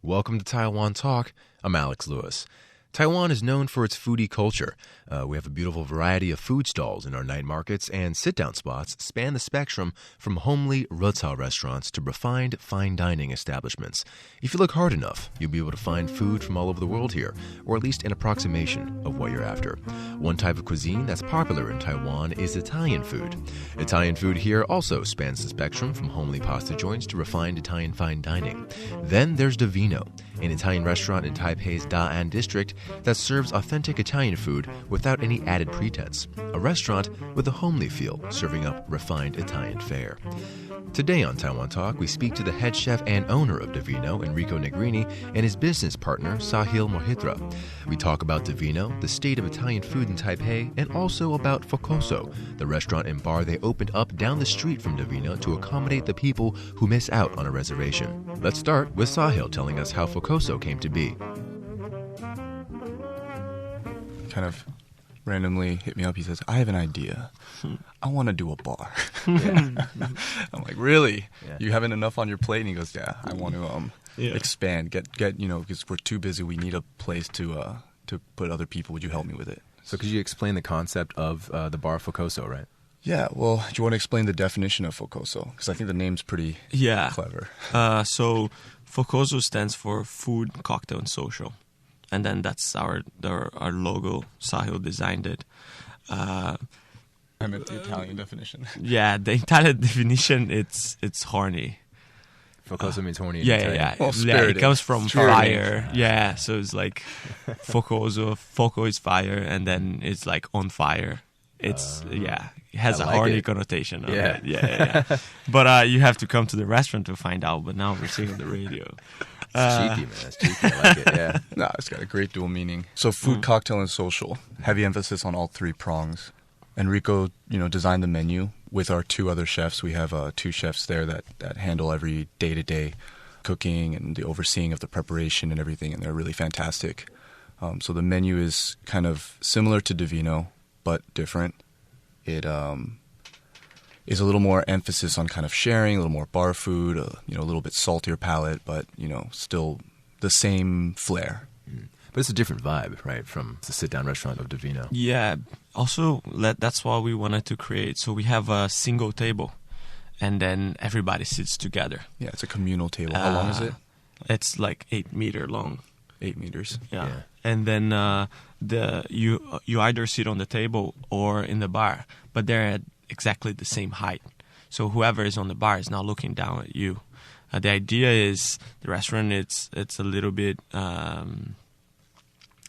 Welcome to Taiwan Talk. I'm Alex Lewis. Taiwan is known for its foodie culture. We have a beautiful variety of food stalls in our night markets, and sit-down spots span the spectrum from homely retail restaurants to refined fine dining establishments. If you look hard enough, you'll be able to find food from all over the world here, or at least an approximation of what you're after. One type of cuisine that's popular in Taiwan is Italian food. Italian food here also spans the spectrum from homely pasta joints to refined Italian fine dining. Then there's DiVino, an Italian restaurant in Taipei's Da'an district that serves authentic Italian food without any added pretense. A restaurant with a homely feel, serving up refined Italian fare. Today on Taiwan Talk, we speak to the head chef and owner of DiVino, Enrico Negrini, and his business partner, Sahil Mehrotra. We talk about DiVino, the state of Italian food in Taipei, and also about Focoso, the restaurant and bar they opened up down the street from DiVino to accommodate the people who miss out on a reservation. Let's start with Sahil telling us how Focoso came to be. Kind of randomly hit me up. He says, I have an idea. I want to do a bar. I'm like, really? Yeah. You haven't enough on your plate? And he goes, yeah, I want to expand, get because we're too busy. We need a place to put other people. Would you help me with it? So could you explain the concept of the bar Focoso, right? Yeah, well, do you want to explain the definition of Focoso? Because I think the name's pretty clever. So Focoso stands for Food, Cocktail, and Social. And then that's our logo. Sahil designed it. I meant the Italian definition. Yeah, the Italian definition, it's horny. Focoso means horny in Italian. Yeah. Well, yeah, it comes from fire. Yeah, so it's like Focoso. Foco is fire, and then it's like on fire. It's it has a horny connotation of it. Yeah. But you have to come to the restaurant to find out. But now we're seeing on the radio. It's cheeky, man. It's cheeky. I like it, yeah. No, it's got a great dual meaning. So food, cocktail, and social. Heavy emphasis on all three prongs. Enrico, designed the menu with our two other chefs. We have two chefs there that handle every day-to-day cooking and the overseeing of the preparation and everything, and they're really fantastic. So the menu is kind of similar to DiVino, but different. It is a little more emphasis on kind of sharing, a little more bar food, a little bit saltier palate, but, still the same flair. But it's a different vibe, right, from the sit-down restaurant of DiVino. Yeah. Also, that's what we wanted to create. So we have a single table, and then everybody sits together. Yeah, it's a communal table. How long is it? It's like 8 meters long. 8 meters. Yeah. And then you either sit on the table or in the bar, but they're at exactly the same height. So whoever is on the bar is now looking down at you. The idea is the restaurant, it's a little bit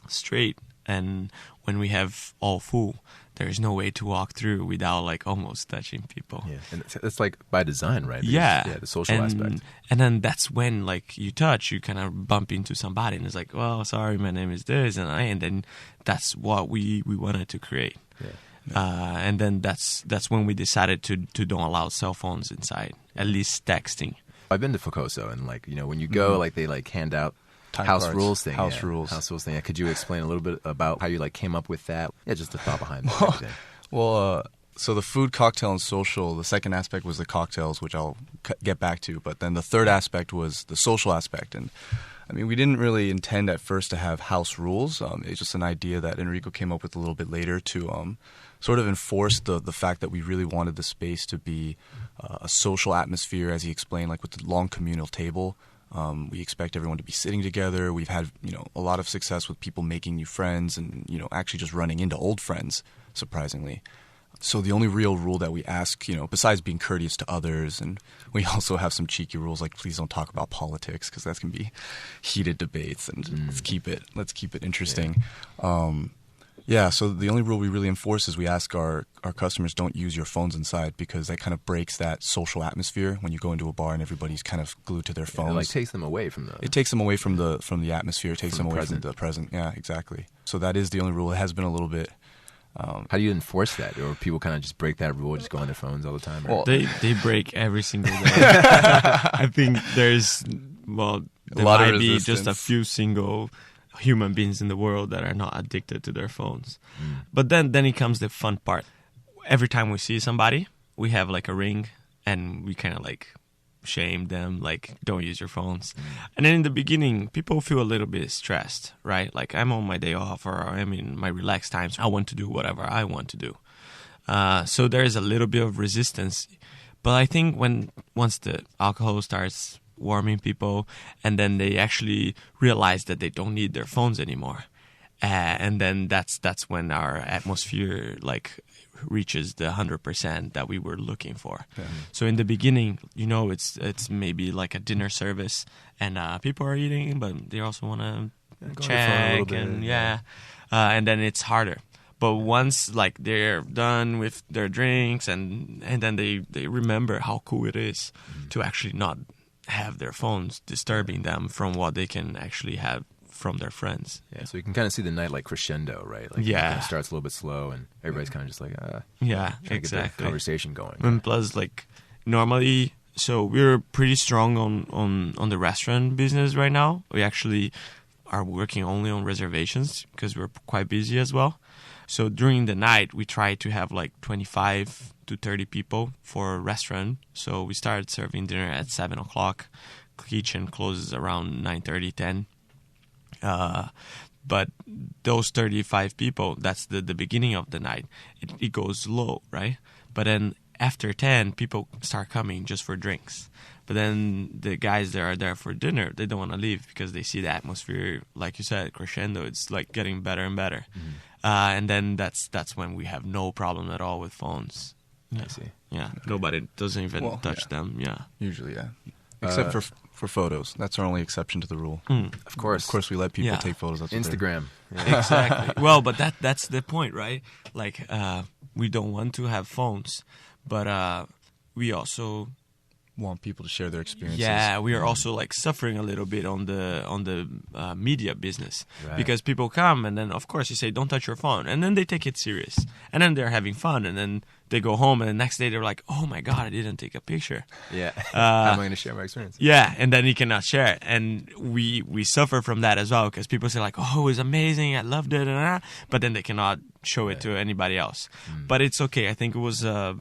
straight, and when we have all full, there is no way to walk through without like almost touching people. Yeah, and it's like by design, right? Because, yeah, the social aspect. And then that's when like you kind of bump into somebody, and it's like, well, sorry, my name is this, and then that's what we wanted to create. Yeah. And then that's when we decided to don't allow cell phones inside, at least texting. I've been to Focoso, and when you go, they hand out house rules thing. House rules thing. Could you explain a little bit about how you came up with that? Yeah, just the thought behind that. Well, so the food, cocktail, and social, the second aspect was the cocktails, which I'll get back to. But then the third aspect was the social aspect. And I mean, we didn't really intend at first to have house rules. It's just an idea that Enrico came up with a little bit later to sort of enforce the fact that we really wanted the space to be a social atmosphere, as he explained, like with the long communal table. We expect everyone to be sitting together. We've had, a lot of success with people making new friends and, actually just running into old friends, surprisingly. So the only real rule that we ask, besides being courteous to others, and we also have some cheeky rules like please don't talk about politics because that can be heated debates, and let's keep it interesting. So the only rule we really enforce is we ask our customers don't use your phones inside, because that kind of breaks that social atmosphere when you go into a bar and everybody's kind of glued to their phones. It takes them away from the... It takes them away from the atmosphere. It takes them away from the present. Yeah, exactly. So that is the only rule. It has been a little bit... How do you enforce that? Or people kind of just break that rule, just go on their phones all the time? Well, they break every single day. I think there might be just a few single human beings in the world that are not addicted to their phones. But then it comes the fun part. Every time we see somebody, we have like a ring, and we kind of like shame them, like, don't use your phones. And then in the beginning, people feel a little bit stressed, right? Like, I'm on my day off or I'm in my relaxed times. I want to do whatever I want to do. So there is a little bit of resistance. But I think once the alcohol starts warming people, and then they actually realize that they don't need their phones anymore, and then that's when our atmosphere like reaches the 100% that we were looking for. Yeah. So in the beginning, it's maybe like a dinner service, and people are eating, but they also want to check, and and then it's harder. But once like they're done with their drinks, and then they remember how cool it is to actually not have their phones disturbing them from what they can actually have from their friends. Yeah, so you can kind of see the night like crescendo, right? Like it kind of starts a little bit slow, and everybody's kind of just like, yeah, trying to get the conversation going. And plus, like normally, so we're pretty strong on the restaurant business right now. We actually are working only on reservations because we're quite busy as well. So during the night, we try to have like 25 to 30 people for a restaurant. So we started serving dinner at 7 o'clock. Kitchen closes around 9:30, 10. But those 35 people, that's the beginning of the night. It goes low, right? But then after 10, people start coming just for drinks. But then the guys that are there for dinner, they don't want to leave because they see the atmosphere, like you said, crescendo. It's like getting better and better. And then that's when we have no problem at all with phones. I see. Yeah, nobody doesn't even touch them. Yeah, usually, yeah. Except for photos. That's our only exception to the rule. Of course, we let people take photos. That's Instagram. Exactly. Well, but that's the point, right? Like, we don't want to have phones, but we also want people to share their experiences. Yeah, we are also like suffering a little bit on the media business, because people come and then of course you say don't touch your phone, and then they take it serious, and then they're having fun, and then they go home and the next day they're like, oh my god, I didn't take a picture. Yeah, how am I going to share my experience? Yeah, and then you cannot share it, and we suffer from that as well, because people say like, oh, it was amazing, I loved it, but then they cannot show it to anybody else. But it's okay. I think it was a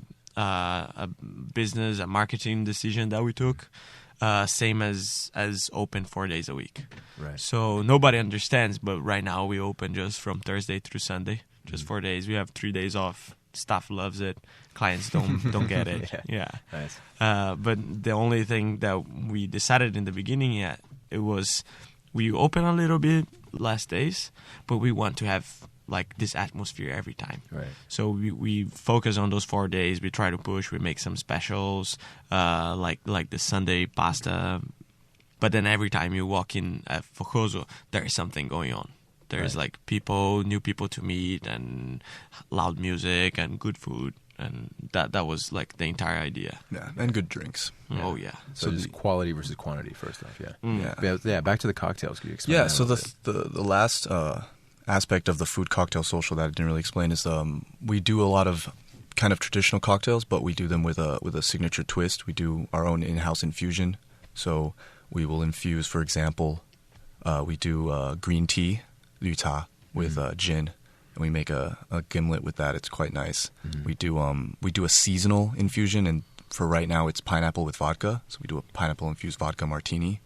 business, a marketing decision that we took, same as open 4 days a week. Right. So nobody understands, but right now we open just from Thursday through Sunday, just 4 days. We have 3 days off. Staff loves it. Clients don't get it. Yeah. Nice. But the only thing that we decided in the beginning, it was we open a little bit less days, but we want to have like this atmosphere every time. Right. So we focus on those 4 days. We try to push. We make some specials, like the Sunday pasta. But then every time you walk in at Focoso, there is something going on. There's like new people to meet, and loud music and good food. And that was like the entire idea. Yeah, and good drinks. Yeah. Oh, yeah. So just quality versus quantity first off, yeah. Back to the cocktails. Could you explain that so the last aspect of the food cocktail social that I didn't really explain is we do a lot of kind of traditional cocktails, but we do them with a signature twist. We do our own in-house infusion. So we will infuse, for example, we do green tea, Lü Ta, with gin. And we make a gimlet with that. It's quite nice. We do a seasonal infusion, and for right now it's pineapple with vodka. So we do a pineapple infused vodka martini.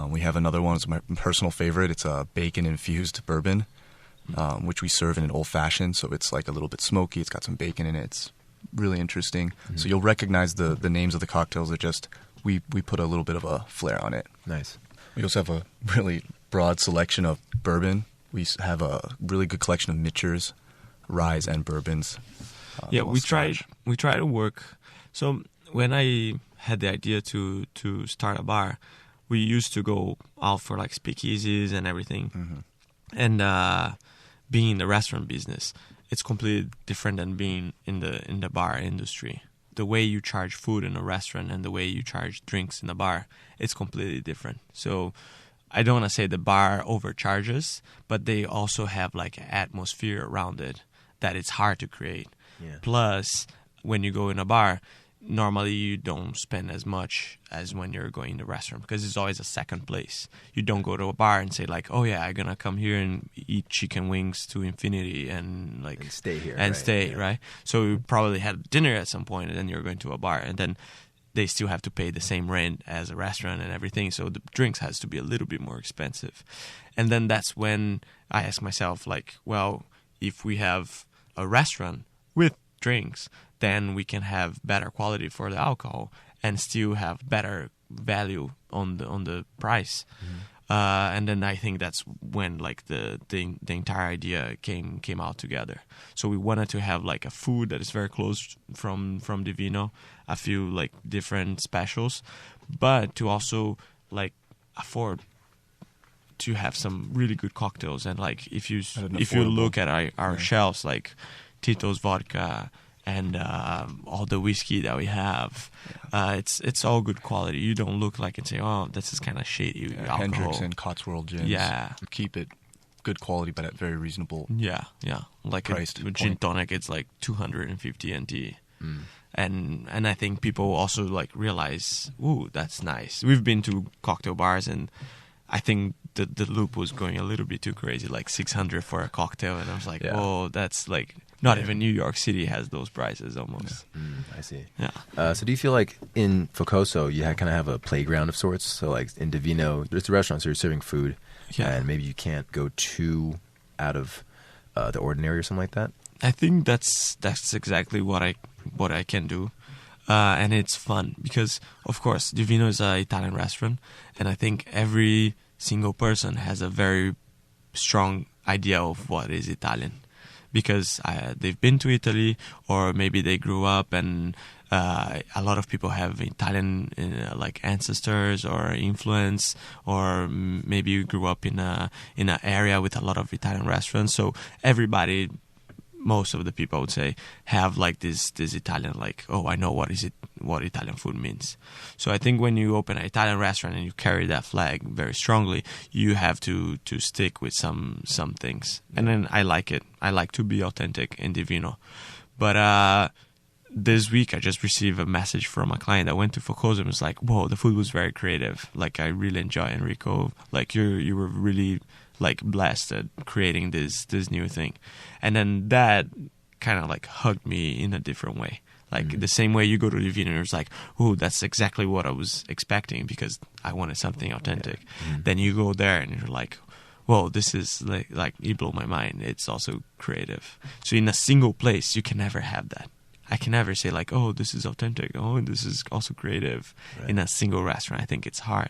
We have another one. It's my personal favorite. It's a bacon infused bourbon, which we serve in an old fashioned. So it's like a little bit smoky. It's got some bacon in it. It's really interesting. So you'll recognize the names of the cocktails. That just we put a little bit of a flair on it. Nice. We also have a really broad selection of bourbon. We have a really good collection of Mitchers, ryes, and bourbons. We try to work. So when I had the idea to start a bar, we used to go out for like speakeasies and everything. And being in the restaurant business, it's completely different than being in the bar industry. The way you charge food in a restaurant and the way you charge drinks in a bar, it's completely different. So I don't want to say the bar overcharges, but they also have like an atmosphere around it that it's hard to create. Yeah. Plus, when you go in a bar, normally you don't spend as much as when you're going to a restaurant, because it's always a second place. You don't go to a bar and say like, oh yeah, I'm gonna come here and eat chicken wings to infinity and like stay here right? So you probably had dinner at some point and then you're going to a bar, and then they still have to pay the same rent as a restaurant and everything. So the drinks has to be a little bit more expensive. And then that's when I ask myself, like, well, if we have a restaurant with drinks, then we can have better quality for the alcohol and still have better value on the price. And then I think that's when like the entire idea came out together. So we wanted to have like a food that is very close from DiVino, a few like different specials, but to also like afford to have some really good cocktails. And like if you look at our shelves, like Tito's vodka and all the whiskey that we have, it's all good quality. You don't look like and say, oh, this is kind of shady alcohol. Hendrix and Cotswold gins. Yeah. Keep it good quality, but at very reasonable. Yeah. Like a gin tonic, it's like 250 NT. And I think people also like realize, ooh, that's nice. We've been to cocktail bars, and I think the loop was going a little bit too crazy, like 600 for a cocktail, and I was like, oh, that's like not even New York City has those prices almost. I see. Yeah. So do you feel like in Focoso you kind of have a playground of sorts? So like in DiVino, there's a restaurant, so you're serving food, and maybe you can't go too out of the ordinary or something like that? I think that's exactly what I can do. And it's fun because, of course, DiVino is an Italian restaurant, and I think every single person has a very strong idea of what is Italian because they've been to Italy, or maybe they grew up, and a lot of people have Italian like ancestors or influence, or maybe you grew up in an area with a lot of Italian restaurants. So everybody, most of the people, I would say, have like this Italian, like, oh, I know what Italian food means. So I think when you open an Italian restaurant and you carry that flag very strongly, you have to stick with some things. And then I like it. I like to be authentic in DiVino. But this week I just received a message from a client that went to Focoso and was like, whoa, the food was very creative. Like, I really enjoy Enrico. Like, you were really like blessed at creating this new thing. And then that kind of like hugged me in a different way. Like the same way you go to DiVino and it's like, oh, that's exactly what I was expecting because I wanted something authentic. Then you go there and you're like, whoa, this is like it blew my mind. It's also creative. So in a single place, you can never have that. I can never say like, oh, this is authentic. Oh, this is also creative in a single restaurant. I think it's hard.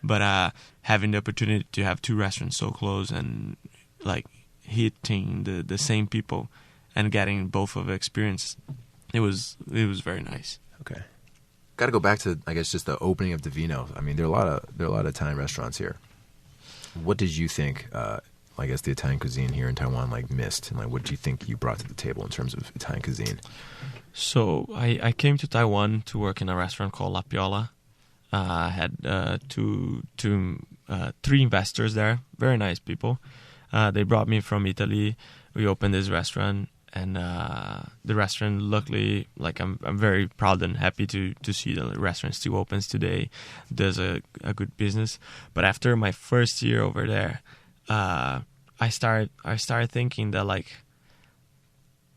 But having the opportunity to have two restaurants so close and like hitting the same people and getting both of the experience, it was very nice. Okay. Got to go back to, I guess, just the opening of DiVino. I mean, there are a lot of Italian restaurants here. What did you think? I guess the Italian cuisine here in Taiwan like missed, and like what do you think you brought to the table in terms of Italian cuisine? So I came to Taiwan to work in a restaurant called La Piola. I had three investors there, very nice people. They brought me from Italy. We opened this restaurant, and the restaurant, luckily, like I'm very proud and happy to see the restaurant still opens today, does a good business. But after my first year over there, I started thinking that like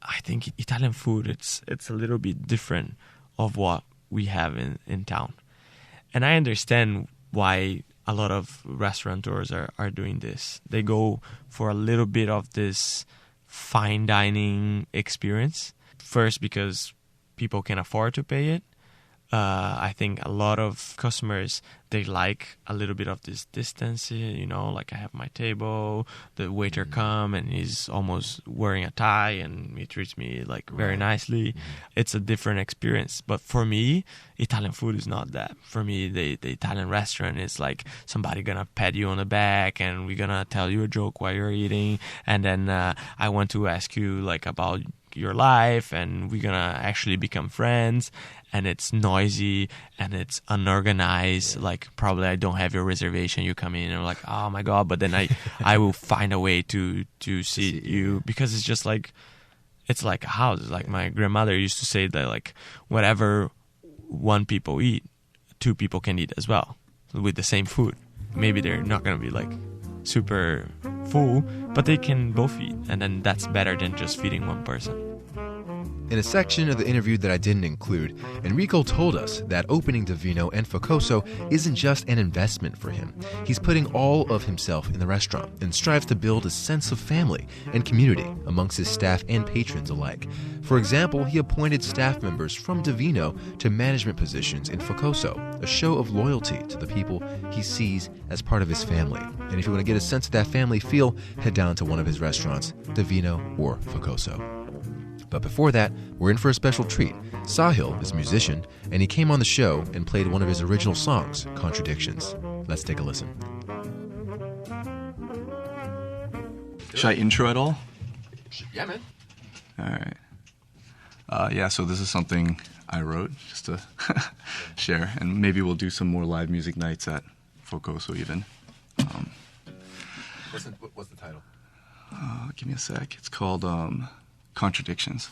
I think Italian food it's a little bit different of what we have in town. And I understand why a lot of restaurateurs are doing this. They go for a little bit of this fine dining experience. First, because people can afford to pay it. I think a lot of customers, they like a little bit of this distance, like I have my table, the waiter come and he's almost wearing a tie and he treats me like very nicely. It's a different experience. But for me, Italian food is not that. For me, the Italian restaurant is like somebody gonna pat you on the back and we're gonna tell you a joke while you're eating. And then I want to ask you like about your life and we're gonna actually become friends. And it's noisy and it's unorganized. Like probably I don't have your reservation. You come in and I'm like, oh my God. But then I will find a way to seat you because it's just like, it's like a house. It's like my grandmother used to say that like whatever one people eat, two people can eat as well with the same food. Maybe they're not going to be like super full, but they can both eat. And then that's better than just feeding one person. In a section of the interview that I didn't include, Enrico told us that opening DiVino and SO isn't just an investment for him. He's putting all of himself in the restaurant and strives to build a sense of family and community amongst his staff and patrons alike. For example, he appointed staff members from DiVino to management positions in SO, a show of loyalty to the people he sees as part of his family. And if you want to get a sense of that family feel, head down to one of his restaurants, DiVino or SO. But before that, we're in for a special treat. Sahil is a musician, and he came on the show and played one of his original songs, Contradictions. Let's take a listen. Should I intro at all? Yeah, man. All right. So this is something I wrote just to share, and maybe we'll do some more live music nights at SO even. What's the title? Give me a sec. It's called Contradictions.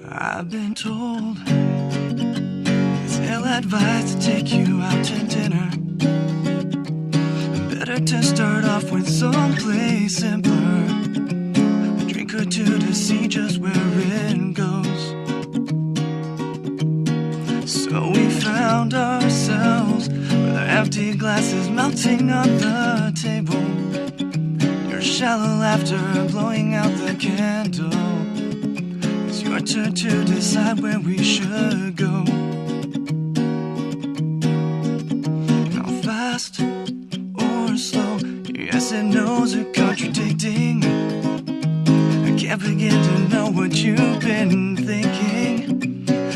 I've been told it's ill-advised to take you out to dinner. Better to start off with someplace simpler. A drink or two to see just where it goes. So we found ourselves with our empty glasses melting on the table. Your shallow laughter blowing out the candle. It's your turn to decide where we should go. How fast or slow, yes and no's are contradicting. I can't begin to know what you've been thinking.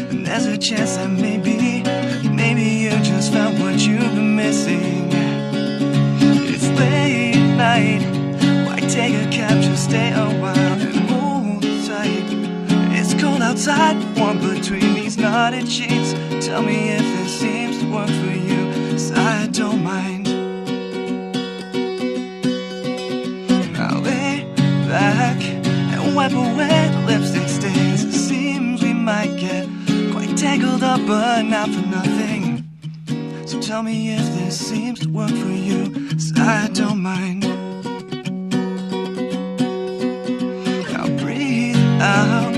And there's a chance that maybe you just found what you've been missing. It's late night, why take a cab, just stay a while and hold tight. It's cold outside, warm between these knotted sheets. Tell me if it seems to work for you, 'cause I don't mind. Now lay back and wipe away the lipstick stains. It seems we might get quite tangled up, but not for nothing. So tell me if this seems to work for you, 'cause I don't mind. Now breathe out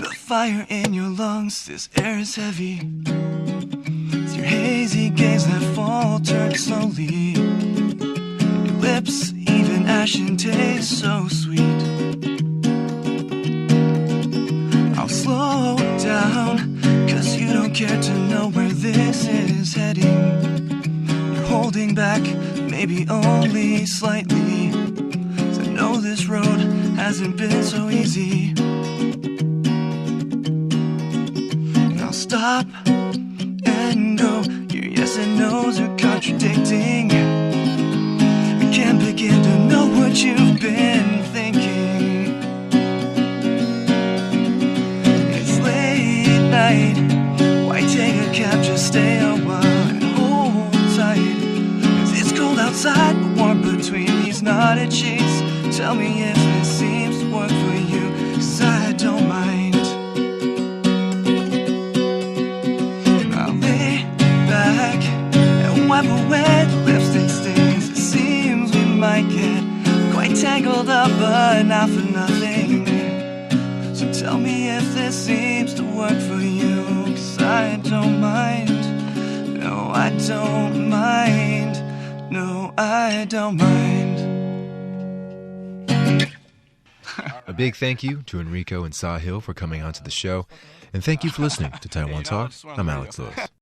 the fire in your lungs. This air is heavy. It's your hazy gaze that faltered slowly. Your lips, even ashen, taste so sweet. I'll slow down, 'cause you don't care to know where this is heading. You're holding back, maybe only slightly. 'Cause I know this road hasn't been so easy. Now stop and go. Your yes and no's are contradicting. I can't begin to know what you've been thinking. It's late night, why take a cab, just stay a while and hold tight. 'Cause it's cold outside, but warm between these knotted sheets. Tell me if it seems to work for you, 'cause I don't mind. I'll lay back and wipe away the lipstick stains. It seems we might get quite tangled up, but not for nothing. So tell me if this seems to work for you, 'cause I don't mind. No, I don't mind. No, I don't mind. A big thank you to Enrico and Sahil for coming onto the show. And thank you for listening to Taiwan Talk. I'm Alex Lewis.